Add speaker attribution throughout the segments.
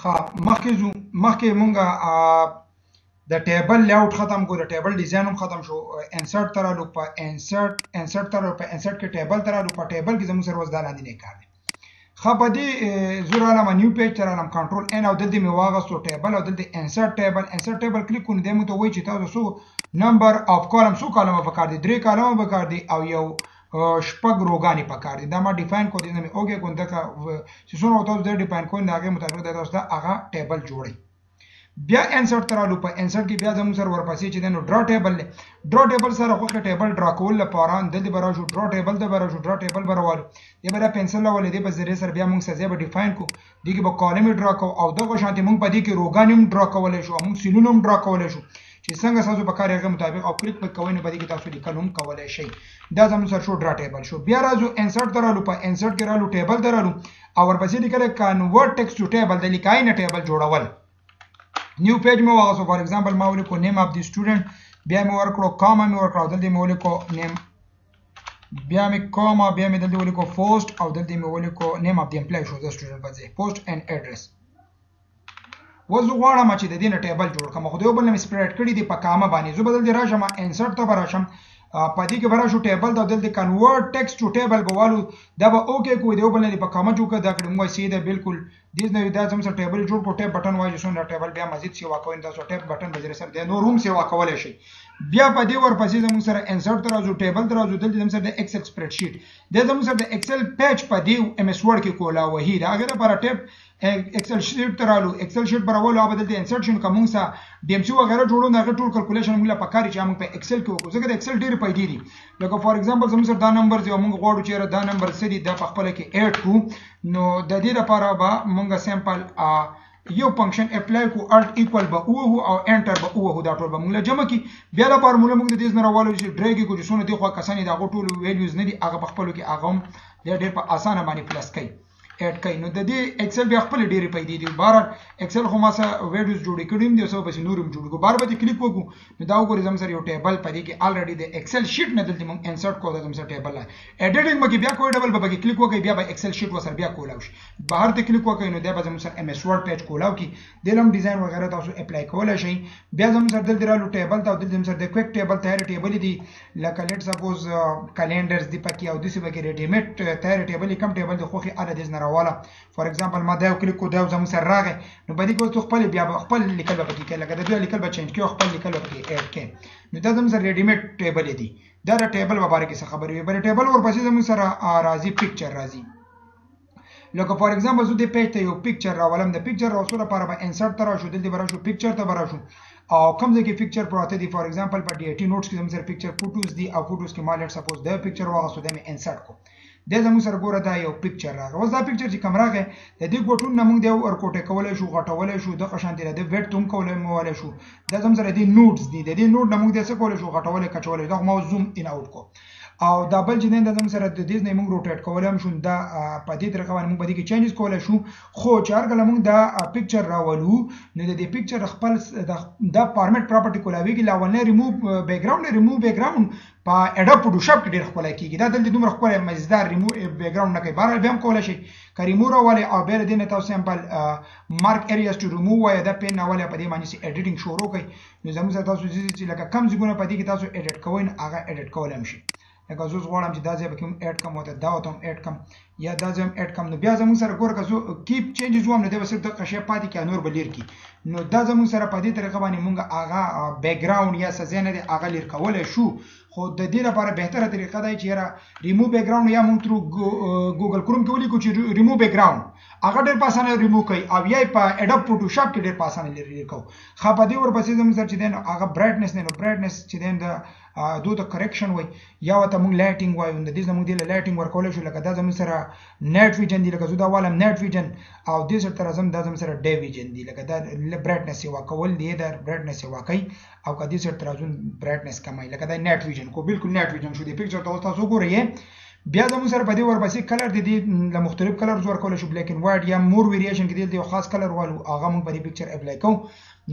Speaker 1: ها مخکې مونږه د ټیبل لیاوټ ختم کو، د ټیبل ډیزاین هم ختم شو. انسرټ ته رالو، په انسرټ ته رالو، په انسرټ کې ټیبل ته رالو، په ټیبل کې زموږ سره اوس دا لاندې کار دی. ښه په دې زه رالم نیو پیج ته رالم، کنټرول ان او دلته مې واغستو ټیبل او دلته انسرټ ټیبل کلیک کړو. دی مو ته وایي چې تاسو څو نمبر اف کالم څو کالمه پکار دي، 3 کالمه پکار دي او یو شپږ روګانې پکار دي. دا ما ډیفاین کو دي، نه مې اوګه کوم دغه چې څونه تاسو د ډیفاین کوئ دا هغه مطابق تاسو دا هغه ټیبل جوړئ. بیا انسرټ ته رالو، په انسرټ کې بیا زموږ سره ورپسې چې دی نو ډرا ټیبل دی. ډرا ټیبل سره خوښه ټیبل ډرا کول لپاره دلته به راشو، ډرا ټیبل ته به راشو، ډرا ټیبل به راوالو. دی به دا پنسل راولې، دی به زرې سره بیا موږ سزا به ډیفاین کو، دې کې به کالم ډرا کوو او دغه شانتې موږ په دې کې روګان هم ډرا کولی شو او موږ سیلونه هم ډرا کولی شو چې څنګه ستاسو په کار هغه مطابق او کلیک پک کوئ نو په دې کې تاسو لیکل هم کولی شئ. دا زموږ سره شو ډرا ټیبل شو. بیا راځو انسرټ ته رالو، په انسرټ کې رالو، ټیبل ته رالو او ورپسې لیکل کنورټ ټیکسټ ټو ټیبل، د لیکای نه ټیبل جوړول. نیو پیج مې واغسو، فار ایگزامپل ما ولیکو نیم اف دی سټوډنټ، بیا مې ورکړو کاما مې ورکړو، دلته مې ولیکو نیم، بیا مې کاما، بیا مې دلته ولیکو پوسټ او دلته مې ولیکو نیم اف دی امپلای شو د سټوډنټ په ځای پوسټ اینڈ ایډرس. وز غواړم چې د دې نه ټیبل جوړ کړم، خو یو بل نه مې سپریډ کړی دی په کاما باندې. زه به دلته راشم انسرټ ته به راشم، په دې کې به راشو ټیبل ته، دلته کنورټ ټیکسټ ټو ټیبل به والو، دا به اوکې کوو، د یو بل نه په کاما جوړ کړه. دا کړم موږ سیده بالکل دې نه دا زموږ سره ټیبل جوړ کو، ټیپ بٹن وایي چې څنګه ټیبل بیا مزید سیوا کوئ تاسو ټیپ بٹن به سره د نور هم سیوا کولای شئ. بیا په دې ورپسې زموږ سره انسرټ ته راځو، ټیبل ته راځو، دلته زموږ سره د ایکسل سپریډ شیټ د زموږ سره د ایکسل پیج په دې ام اس ورډ کې کولا وهي دا هغه لپاره ټیپ ایکسل شیټ ته رالو، ایکسل شیټ برابرولو او دلته انسرټ شون کوم څه ډي ام سی وغیرہ جوړو دا ټول کیلکولیشن موږ په کاری چې موږ په ایکسل کې وکړو، ځکه د ایکسل ډېر پیدا دي. لکه فار ایگزامپل زموږ سره دا نمبر دی او موږ غواړو چې دا نمبر سړي د خپل کې اډ کو، نو د دې لپاره به موږ سیمپل یو فنکشن اپلای کو، الټ ایکوال به وو او انټر به وو، دا ټول به موږ جمع کی. بیا د فارموله موږ د دې نه راوالو چې ډریګ کو چې څونه دی خو کسانې دا ټول ویلیوز نه دي هغه په خپل کې هغه ډېر په اسانه باندې پلس کوي اډ کوي. نو د دې ایکسل بیا خپل ډېری پیدا دي. بهر ایکسل خو ما سره ویډیوز جوړ کړم دي او بس نورم جوړ کو، بار به کلیک وکړو نو دا وګورئ زم سره یو ټیبل پدې کې الریډي د ایکسل شیټ نه دلته موږ انسرټ کوو، زم سره ټیبل ایډیټینګ مګي بیا کوی ډبل به کلیک وکړئ، بیا به ایکسل شیټ وسره بیا کولاو شي. بهر ته کلیک وکړئ نو دا به زم سره ام اس ورډ پیج کولاو کی، دلم ډیزاین وغیرہ تاسو اپلای کولای شئ. بیا زم سره دلته رالو ټیبل ته، دلته زم سره د کویک ټیبل تیار ټیبل دي، لکه لیټ سپوز کیلنډرز دی پکې او دسی به کې ریډی میډ تیار ټیبل کم ټیبل د خوخي اړه د نه راواله. فار ایگزامپل ما دا یو کلیک کو دا زموږ سره راغی نو په دې کې اوس خپل بیا خپل لیکل به پکې لکه دا لیکل به چینج کیو، خپل لیکل به پکې اډ کړي. نو دا زموږ سره ریډی میډ ټیبل دی، دا د ټیبل په اړه کې څه خبرې وي. بل ټیبل ورپسې زموږ سره راځي پکچر راځي، لکه فار ایگزامپل زه د پیج ته یو پکچر راولم، د پکچر راوصله لپاره به انسرټ ته راشو، دلته به راشو پکچر ته به راشو او کوم ځای کې پکچر پراته دي. فار ایگزامپل په ډي ای ټي نوټس کې زموږ سره پکچر فوټوز دي او فوټوز کې ما لیټ سپوز دا پکچر واغسو د مې انسرټ کو، د زموږ سره ګوره دا یو پکچر راغی. اوس دا پکچر چې کوم راغی د دې ګوټون نه موږ د ورکوټه کولای شو، غټولای شو، د قشانتي د ویټ توم کولای شو. دا زموږ سره د نوټس دي، د دې نوټ نه موږ د څه کولای شو، غټولای کچولای، دا مو زوم ان اوټ کو او دا بل چې د زموږ سره د دې نه موږ روټیټ کولای شو. دا په دې طریقه باندې موږ په دې کې چینجز کولای شو. خو چې هرکله موږ دا پکچر راولو نو د دې پکچر خپل دا فارمیټ پراپرټي کولاوي کې لاولنه ریموو بیک ګراوند په اډوب فوټوشاپ کې ډېر ښکلی کېږي. دا دلته دومره ښکلی مزیدار ریموو بیک ګراوند نه کوي، بهرحال بیا هم کولی شئ که ریموو راولئ او بیا له دې نه تاسو سیمپل مارک ایریاز ټو ریموو وایه دا پین راولئ په دې باندې چې ایډیټینګ شروع کړئ نو زموږ سره تاسو چې لکه کم ځایونه په دې کې تاسو ایډیټ کوئ نو هغه ایډیټ کولی هم شي. لکه زه غواړم چې دا ځای به کوم اډ کم او دا وته هم اډ کم یا دا ځای هم اډ کم، نو بیا زموږ سره ګوره که زه کیپ چینجز وم نو دی به صرف دغه شی پاتې کړي نور به لیر کړي. نو دا زموږ سره په دې طریقه باندې موږ هغه بیک ګراوند یا څه ځای نه دی هغه لیر کولی شو. خو د دې لپاره بهتره طریقه دی چې یاره ریموو بیک ګراوند یا موږ ترو ګوګل کروم کې ولیکو چې ریموو بیک ګراوند هغه ډېر په اسانه ریموو کوي او یا په اډوب فوټوشاپ کې ډېر په اسانه لیر کوو. ښه په دې ورپسې زموږ سره چې دی نو هغه برایټنس دی، نو برایټنس چې دی د دو ته کریکشن وای یا ورته موږ لایټینګ وایو، د دې زموږ دی لایټینګ ورکولی شو. لکه دا زموږ سره نیټ ویژن دی، لکه زه دا والم نیټ ویژن او دې سره ته راځم دا زموږ سره ډی ویژن دی، لکه دا برایټنس یې واکول دی، دا برایټنس یې واکوي او که دې سره ته راځو برایټنس کموي، لکه دا نیټ ویژن کو بالکل نیټ ویژن شو. دې پکچر ته اوس تاسو وګورئ. بیا زموږ سره په دې ورپسې کلر دی، له مختلف کلرز ورکولی شو، بلیک اینډ وایټ یا مور ویریشن کې دلته یو خاص کلر والو هغه موږ په دې پکچر اپلای کوو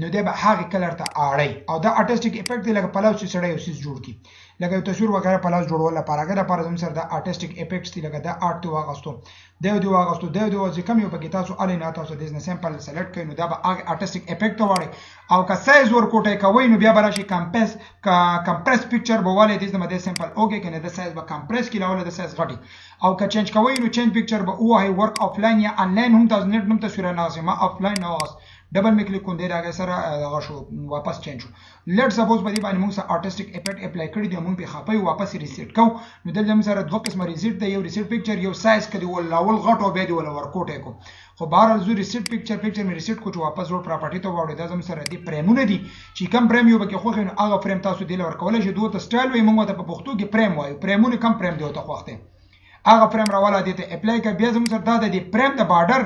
Speaker 1: نو دی به هغې کلر ته اړئ او دا آرټسټیک افیکټ دی لکه پلو چې سړی یو څیز جوړ کړي. لکه تصویر وغیرہ په لاس جوړول لپاره هغه لپاره زموږ سره د آرټسټیک افیکټس دي لکه د آرټ دی واغستو دی واغستو دی کم یو پکې تاسو الې نه تاسو د سیمپل سلیکټ کړئ نو دا به هغه آرټسټیک افیکټ واړي او که سایز ورکوټی کوئ نو بیا به راشي کمپریس پکچر به والی د دې سیمپل اوکې کنه د سایز به کمپریس کړي او د سایز غټي او که چینج کوئ نو چینج پکچر به وایي ورک آفلاین یا انلاین هم تاسو نت نوم تصویر نه غواړئ ما آفلاین نه غواړم ډبل می کلیک کوم دی راغی سره هغه شو واپس چینج شو لیټ سپوز په دې باندې موږ سره آرټسټیک افیکټ اپلای کړی دی موږ په خپای واپس ریسیټ کوو نو دلته موږ سره دوه قسمه ریسیټ دی یو ریسیټ پکچر یو سایز کړي ول لاول غټ او بیا دی ول ورکوټ کو خو بهر زو ریسیټ پکچر می ریسیټ کو چې واپس ور پراپرټی ته وړو دا زموږ سره دی پریمونه دي چې کم پریم یو بکه خو نو هغه فریم تاسو دی لور کولای شئ دوه ته سټایل وي موږ ته په پښتو کې پریم وایو پریمونه کم پریم دی او ته خوخته هغه فریم راواله دي ته اپلای کړ بیا زموږ سره دا د فریم د بارډر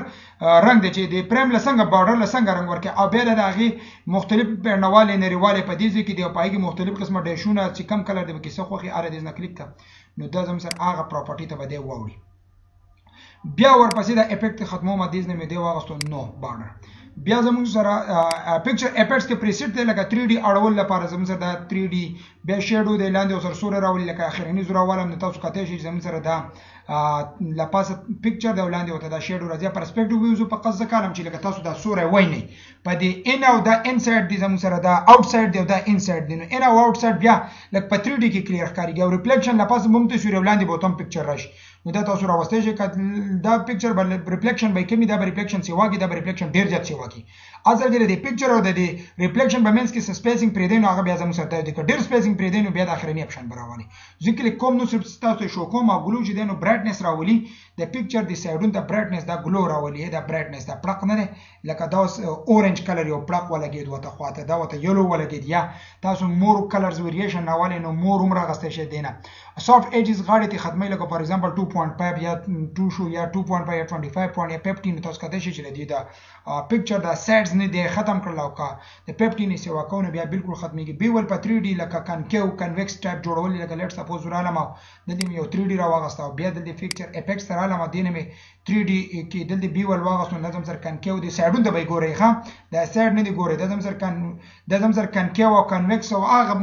Speaker 1: رنگ دی چې د فریم لسنګ بارډر لسنګ رنگ ورکه او بیا د هغه مختلف پرنواله نریواله په دې کې دی او پایګي مختلف قسمه ډیشونه چې کم کلر دی کې څه خوخي اره دې نه کلیک کا نو دا زموږ سره هغه پراپرټی ته بده ووري بیا ورپسې د افیکټ ختمو ما دې نه مې دی واغستو نو بارډر بیا زموږ سره پکچر افیکټس کې پریسیټ دی لکه 3D اړول لپاره زموږ سره د 3D بیا شیډو دی لاندې او سر سور راول لکه اخرنی زرا ولم نو تاسو کته شي زموږ سره دا لپاسه پکچر دی ولاندې وته دا شیډو راځي پرسپیکټیو ویوز په قصه کالم چې لکه تاسو دا سور وای نه په دې ان او دا انسایډ دی زموږ سره دا اوټسایډ دی او دا انسایډ دی نو ان او اوټسایډ بیا لکه په 3D کې کلیر ښکاري او ریفلیکشن لپاسه ممته سور ولاندې بوتم پکچر راشي نو دا تاسو راوستئ چې دا پکچر بل ریفلیکشن به کمی دا ریفلیکشن سی واګي دا ریفلیکشن ډیر زیات سی واګي اصل کې د پکچر او د ریفلیکشن به مینس کې سپیسینګ پرې دی نو هغه بیا زموږ سره د ډیر سپیسینګ پرې دی نو بیا د اخرنی اپشن براوالي ځکه کوم نو تاسو شو کوم او ګلو چې دی نو برایټنس راولي د پکچر د سایډون د برایټنس دا ګلو راولي دا برایټنس دا پړق نه دی لکه دا اورنج کلر یو پړق ولګید وته خواته دا وته یلو ولګید یا تاسو مور کلرز ویریشن راولي نو مور عمر غسته شي دینه سافت ایجز غاړه ته ختمه لکه فار ایگزامپل 2.5 یا 2 شو یا 2.5 یا 25.15 تاسو کده شي چې دی دا پکچر دا سایډز نه دی ختم کړل او کا د 15 سیوا کوونه بیا بالکل ختميږي بیول په 3D لکه کنکیو کنویکس ټایپ جوړول لکه لیټ سپوز ورالم او د دې یو 3D را واغستاو بیا د پکچر افیکټس سره علامه دینه می 3D کې د دې بیول واغستو نظم سره کنکیو د سایډون د به ګوري ښه د سایډ نه دی ګوري د زم سره کنکیو او کنویکس او هغه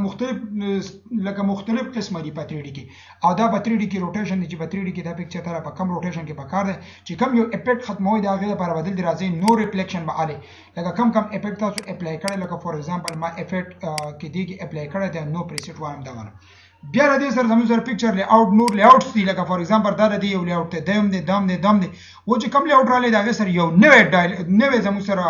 Speaker 1: مختلف قسمه دي په 3D کې او دا په 3D کې روټیشن دي چې په 3D کې دا پکچر تر په کم روټیشن کې پکار دی چې کم یو افیکټ ختموي دا غیر لپاره بدل دی راځي نو ریفلیکشن به علي لکه کم افیکټ تاسو اپلای کړئ لکه فور ایگزامپل ما افیکټ کې دی کې اپلای کړی دی نو پریسیټ وایم دا ونه بیا د دې سره زموږ سره پکچر لی اوټ نور لی اوټ دی لکه فور ایگزامپل دا د یو لی اوټ دی دم دی و چې کم لی اوټ را لې دا سره یو نوې زموږ سره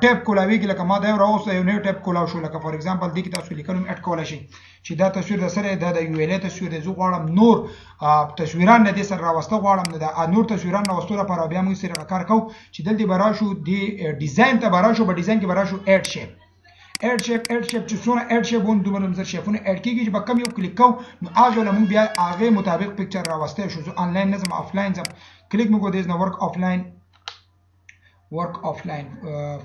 Speaker 1: ټیپ کولاوي کې لکه ما دا راوسته یو نوې ټیپ کولاو شو لکه فور ایگزامپل دی کې تاسو لیکلم اډ کولای شي چې دا تصویر د سره د یو ویلې تصویر د زو غواړم نور تصویران نه دي سره راوسته غواړم دا نور تصویران راوستو لپاره بیا موږ سره کار کوو چې دلته براشو دی ډیزاین ته براشو په ډیزاین کې براشو اډ شیپ چې څونه اډ شیپ وون دومره مزر شیپونه اډ کیږي چې به کم یو کلیک کو نو هغه لمون بیا هغه مطابق پکچر راوسته شو آنلاین نظم آفلاین زم کلیک مو کو دیز نو ورک آفلاین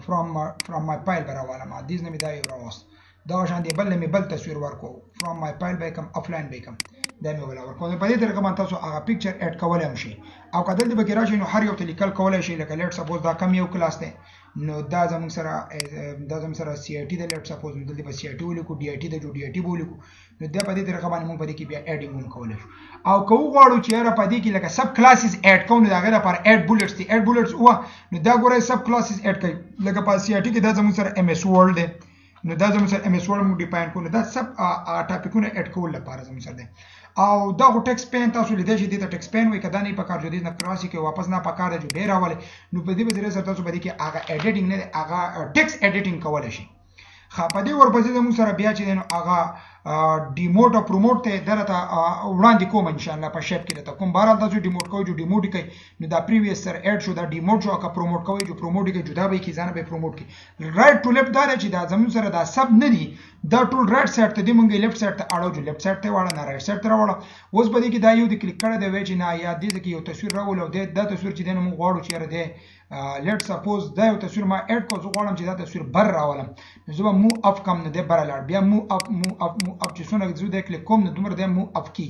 Speaker 1: فرام مای فایل براواله ما دیز نه می دا یو راوست دا شان دی بل می بل تصویر ورکو فرام مای فایل به کم آفلاین به کم دا می ولا ورکو په دې طریقه باندې تاسو هغه پکچر اډ کولای هم شي او کله دې به راشي نو هر یو تلیکل کولای شي لکه لیټ سپوز دا کم یو کلاس دی نو دا زموږ سره سی آی ټی د لیټ سپوز نو دلته به سی آی ټی ولیکو ډی آی ټی د جو ډی آی ټی ولیکو نو دا په دې طریقه باندې موږ په دې کې بیا اډینګ هم کولای شو او کو غواړو چې را په دې کې لکه سب کلاسز اډ کوو نو دا غیر پر اډ بولټس دي اډ بولټس او نو دا ګورئ سب کلاسز اډ کوي لکه په سی آی ټی کې دا زموږ سره ام اس ورلد دی نو دا زموږ سره ام اس ورلد موږ ډیفاین کوو دا سب ټاپکونه اډ کول لپاره زموږ سره دی او دا ټیکس پین تاسو لیدئ چې د ټیکس پین وای کدا نه پکار جو دي نه کراسي کې واپس نه پکار جو ډیر راولي نو په دې وجه سره تاسو باندې کې هغه اډیټینګ نه هغه ټیکس اډیټینګ کولای شي خا په دې ورپسې موږ سره بیا چې نو هغه ډیموټ او پروموټ ته درته وړاندې کوم ان شاء الله په شیپ کې ته کوم بهر تاسو ډیموټ کوئ جو ډیموټ کوي نو دا پریویس سره اډ شو دا ډیموټ شو کا پروموټ کوي جو پروموټ کې جدا به کی ځان به پروموټ کی رائټ ټو لیفټ دا چې دا زموږ سره دا سب نه دي دا ټول رائټ سایډ ته دی مونږه لیفټ سایډ ته اړو جو لیفټ سایډ ته واړه نه رائټ سایډ ته راوړو اوس به دې کې دا یو د کلیک کړه دی وای چې نه یا دې کې یو تصویر راول او دا تصویر چې دنه مونږ غواړو چې راځي لیټ سپوز دا یو تصویر ما اډ کو زه غواړم چې دا تصویر بر راولم نو زه به مو اف کم نه دی بر لاړ بیا مو اف چې څونه زه د کلیک کوم نو دومره د مو اف کی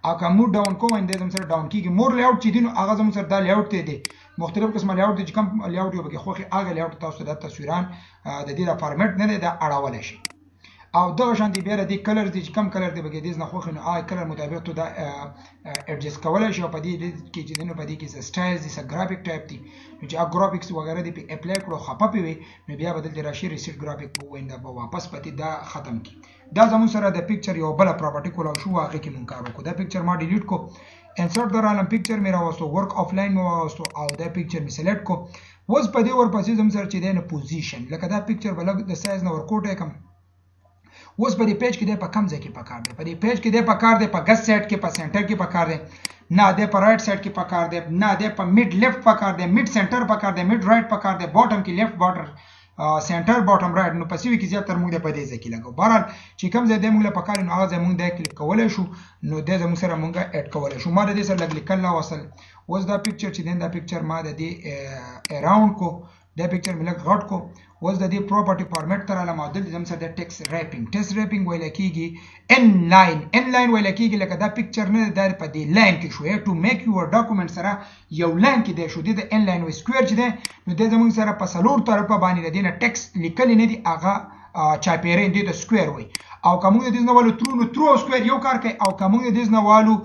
Speaker 1: او که مو ډاون کوم اند زم سره ډاون کیږي مور لیاوټ چې دین هغه زم سره دا لیاوټ ته دی مختلف قسمه لیاوټ دي چې کوم لیاوټ یو به خوخي هغه لیاوټ تاسو د تصویران د دې د فارمیټ نه دی دا اړول شي او دغه شان دی بیا د کلر دی کم کلر دی بګی دیز نه خو خنو آی کلر مطابق ته دا ایڈجسټ کولای شي په دې کې چې دنه په دې کې سټایل دي ګرافیک ټایپ دي چې ا ګرافیکس وغیرہ دی په اپلای کړو خپه پی نو بیا بدل دی راشي ریسیټ ګرافیک په ویندا په واپس پتی دا ختم کی دا زمون سره د پیکچر یو بل پراپرټی کولا شو هغه کې مونږ کار وکړو دا پیکچر ما ډیلیټ کو انسرټ درالم پیکچر میرا واستو ورک افلاین مو واستو او دا پیکچر می سلیکټ کو وز په دې ورپسې زم سره چې دی نه پوزیشن لکه دا پیکچر بلګ د سایز نه ورکوټ کم اوس په دې پیج کې دی په کم ځای کې پکار دی په دې پیج کې دی پکار دی په ګس سیټ کې په سنټر کې پکار دی نه دی په رائټ سایډ کې پکار دی نه دی په میډ لیفت پکار دی میډ سنټر پکار دی میډ رائټ پکار دی باټم کې لیفت باټر سنټر باټم رائټ نو په سیوی کې زیات تر موږ د په دې ځای کې لګو بهرحال چې کوم ځای دی موږ له پکار نو هغه ځای موږ د کلیک کولای شو نو د زموږ سره موږ اډ کولای شو ما د دې سره لګ لیکل لا وصل اوس دا پیکچر چې دا پیکچر ما د دې اراوند کو دا پیکچر ملک غټ کو اوس د دې پراپرټي فارمیټ تر علاوه معدل زم سره د ټیکست ریپینګ ویل کیږي ان لاین ویل کیږي لکه دا پیکچر نه د په دې لاین کې شو ټو میک یور ډاکومنت سره یو لاین کې دی شو د ان لاین و سکوير چې دی نو د زمون سره په سلور طرفه باندې د دې ټیکست لیکل نه دی هغه چاپیرین دی د سکوير وای او کوم د دې نوالو ترو سکوير یو کار کوي او کوم د دې نوالو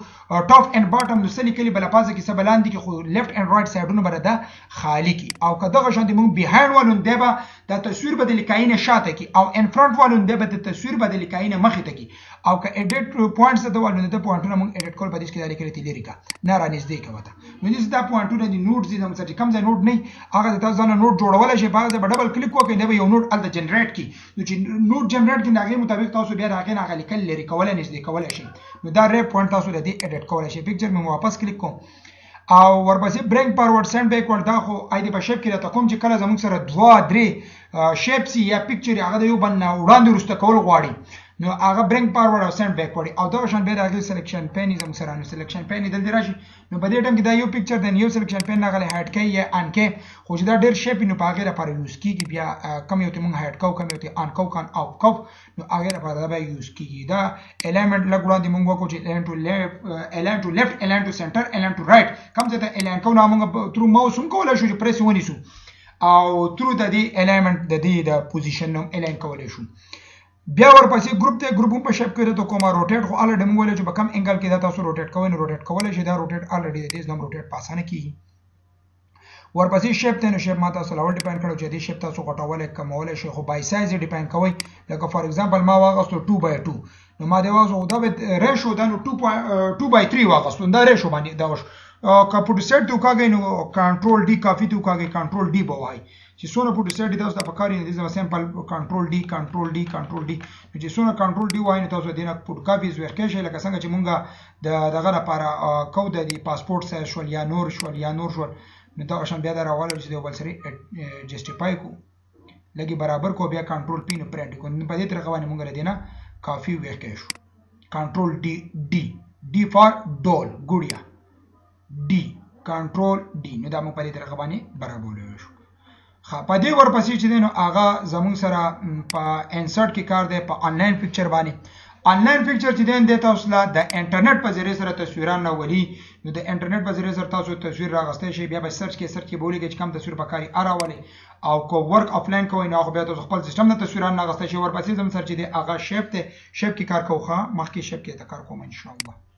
Speaker 1: ټاپ اند باټم نو سلی کلی بل پازه کې سبلاند کې خو لیفت اند رائټ سایډونو بر ده خالی کی او کداغه شان دی مونږ بیهایند والون دی به د تصویر بدل کاینه شاته کی او ان فرنٹ والون دی به د تصویر بدل کاینه مخې ته کی او که ایډیټ پوینټس د والون د پوینټونو مونږ ایډیټ کول پدې کې دالي کړی تلری کا نه را نږدې کوته نو دې دا پوینټونه دي نوټ دي زموږ چې کم ځای نوټ نه هغه تاسو ځان نوټ جوړول شي په ډبل کلیک وکړئ دا یو نوټ ال جنریټ کی نو چې نوټ جنریټ کې هغه مطابق تاسو بیا هغه نه غلي کل لري کولای نږدې کولای شي نو دا ری پوینټ تاسو د دې ایډیټ کولای شي پیکچر مې واپس کلیک کوم او ورپسې برینګ فارورډ سند بیکورډ دا خو اې په شیپ کې راته کوم چې کله زموږ سره 2 3 شیپس یا پیکچر هغه د یو بن وړاندې ورسته کول غواړي نو هغه برینګ فارورډ او سند بیکورډ او دا شان به راغلی سلیکشن پین زموږ سره نو سلیکشن پین دل دی راشي نو په دې ټیم کې دا یو پیکچر د یو سلیکشن پین نه غلي هایډ کوي یا ان کې خو چې دا ډیر شیپ نو په هغه لپاره یوز کیږي بیا کم یو ته مونږ هایډ کو کم یو ته ان کو کان اپ کو نو هغه لپاره دا به یوز کیږي دا الیمنٹ لګ وړاندې مونږ وکړو چې الاین ټو لیفت الاین ټو سنټر الاین ټو رائټ کوم ځای ته الاین کو نو مونږ ترو ماوس هم کولای شو چې پریس ونیسو او ترو د دې الیمنٹ د دې د پوزیشن نو الاین کولای شو بیا ورپسې ګروپ ته ګروپ په شیپ کې ته کومه روټیټ خو الریډي موږ ویل چې په کم انګل کې دا تاسو روټیټ کوئ نو روټیټ کولای شي دا روټیټ الریډي د دې نوم روټیټ پاسانه کیږي ورپسې شیپ ته نو شیپ ما تاسو لاول ډیپاین کړو چې دې شیپ تاسو غټولای کمولای شي خو بای سایز ډیپاین کوئ لکه فار ایگزامپل ما واغستو 2/2 نو ما دی واغستو دا به ریشو دا نو 2/3 واغستو دا ریشو باندې دا وش کپوټ سیټ تو کاږي نو کنټرول ډی کافي تو کاږي کنټرول ډی بوای چې سونه پوټ سیټ تاسو د پکاري نه دي سمپل کنټرول ډی چې سونه کنټرول ډی وای نو تاسو دینه پوټ کافي زویر کې شي لکه څنګه چې مونږه دغه لپاره کود دی پاسپورت سایز شول یا نور شول نو دا شان بیا دا راواله چې د بل سری جسټیفای کو لګي برابر کو بیا کنټرول پی نو پرنٹ کو په دې طریقه باندې مونږ لدینا کافي ویر کې شو کنټرول ډی فار ډول ګوډیا ډی کنټرول ډی نو دا مونږ په دې طریقه باندې برابر شو په دې ورپسې چې نو هغه زموږ سره په انسرټ کې کار دی په انلاین پیکچر باندې انلاین پیکچر چې دین د تاسو لا د انټرنیټ په ذریعہ سره تصویران راولي نو د انټرنیټ په ذریعہ سره تاسو تصویر راغستې شي بیا به سرچ کې بولیږي چې کوم تصویر پکاري اراولي او کو ورک افلاین کوی نو خو بیا تاسو خپل سیستم نه تصویران راغستې شي ورپسې زم سر چې د هغه شیپ کې کار کوخه مخکې شیپ کې کار کوم ان شاء الله